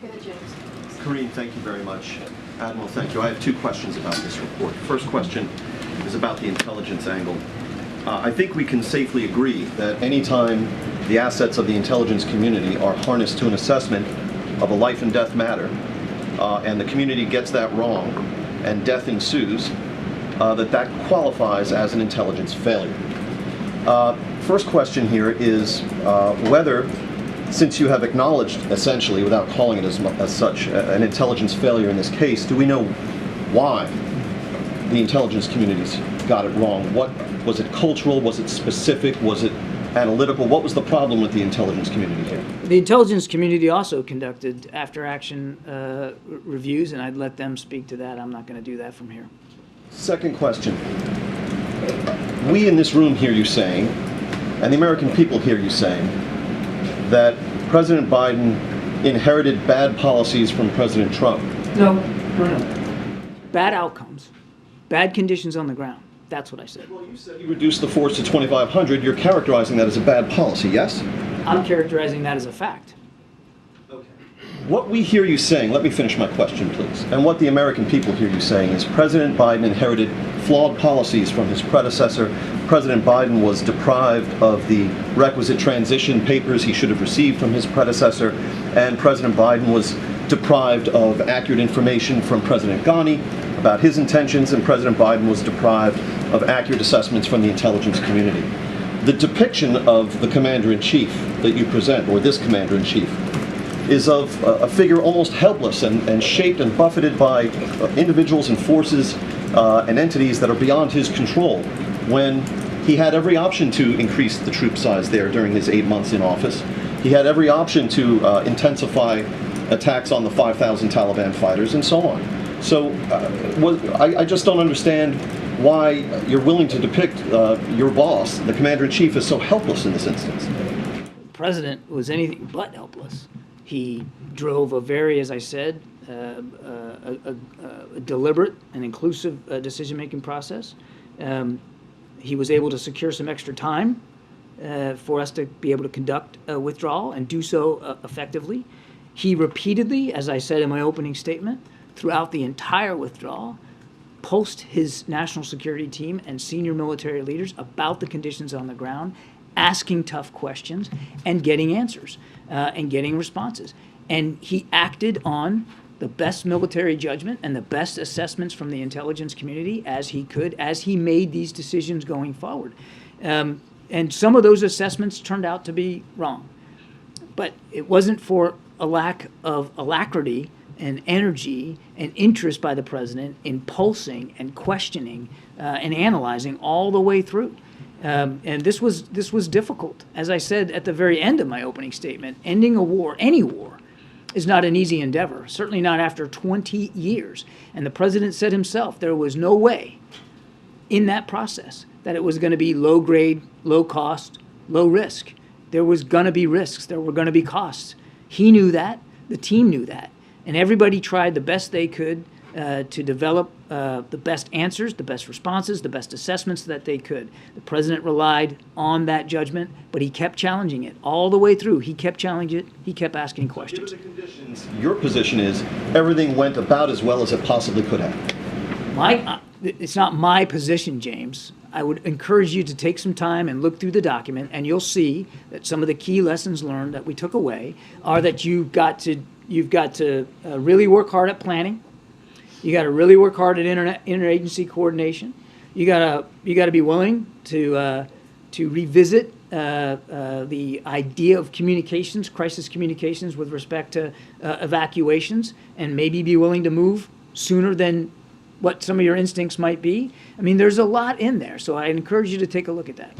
Kareem, thank you very much. Admiral, thank you. I have two questions about this report. First question is about the intelligence angle. I think we can safely agree that anytime the assets of the intelligence community are harnessed to an assessment of a life and death matter, and the community gets that wrong, and death ensues, that qualifies as an intelligence failure. First question here is whether, since you have acknowledged, essentially, without calling it as such, an intelligence failure in this case, do we know why the intelligence communities got it wrong? What was it? Cultural? Was it specific? Was it analytical? What was the problem with the intelligence community here? The intelligence community also conducted after-action reviews, and I'd let them speak to that. I'm not going to do that from here. Second question. We in this room hear you saying, and the American people hear you saying, that President Biden inherited bad policies from President Trump. No. Bad outcomes, bad conditions on the ground. That's what I said. Well, you said you reduced the force to 2,500. You're characterizing that as a bad policy, yes? I'm characterizing that as a fact. Okay. What we hear you saying, let me finish my question, please, and what the American people hear you saying is President Biden inherited flawed policies from his predecessor. President Biden was deprived of the requisite transition papers he should have received from his predecessor, and President Biden was deprived of accurate information from President Ghani about his intentions, and President Biden was deprived of accurate assessments from the intelligence community. The depiction of the commander-in-chief that you present, or this commander-in-chief, is of a figure almost helpless and shaped and buffeted by individuals and forces and entities that are beyond his control, when he had every option to increase the troop size there during his 8 months in office. He had every option to intensify attacks on the 5,000 Taliban fighters and so on. So I just don't understand why you're willing to depict your boss, the commander-in-chief, as so helpless in this instance. The president was anything but helpless. He drove a very, as I said, a deliberate and inclusive decision-making process. He was able to secure some extra time for us to be able to conduct a withdrawal and do so effectively. He repeatedly, as I said in my opening statement, throughout the entire withdrawal, post his national security team and senior military leaders about the conditions on the ground, asking tough questions and getting answers and getting responses. And he acted on the best military judgment and the best assessments from the intelligence community as he could, as he made these decisions going forward. And some of those assessments turned out to be wrong. But it wasn't for a lack of alacrity and energy and interest by the president in pulsing and questioning and analyzing all the way through. And this was difficult. As I said at the very end of my opening statement, ending a war, any war, is not an easy endeavor, certainly not after 20 years. And the president said himself there was no way in that process that it was going to be low grade, low cost, low risk. There was going to be risks. There were going to be costs. He knew that. The team knew that. And everybody tried the best they could to develop the best answers, the best responses, the best assessments that they could. The president relied on that judgment, but he kept challenging it all the way through. He kept challenging it. He kept asking questions. Given the conditions, your position is everything went about as well as it possibly could have. It's not my position, James. I would encourage you to take some time and look through the document, and you'll see that some of the key lessons learned that we took away are that you've got to really work hard at planning. You got to really work hard at interagency coordination. You got to be willing to revisit the idea of communications, crisis communications with respect to evacuations, and maybe be willing to move sooner than what some of your instincts might be. I mean, there's a lot in there, so I encourage you to take a look at that.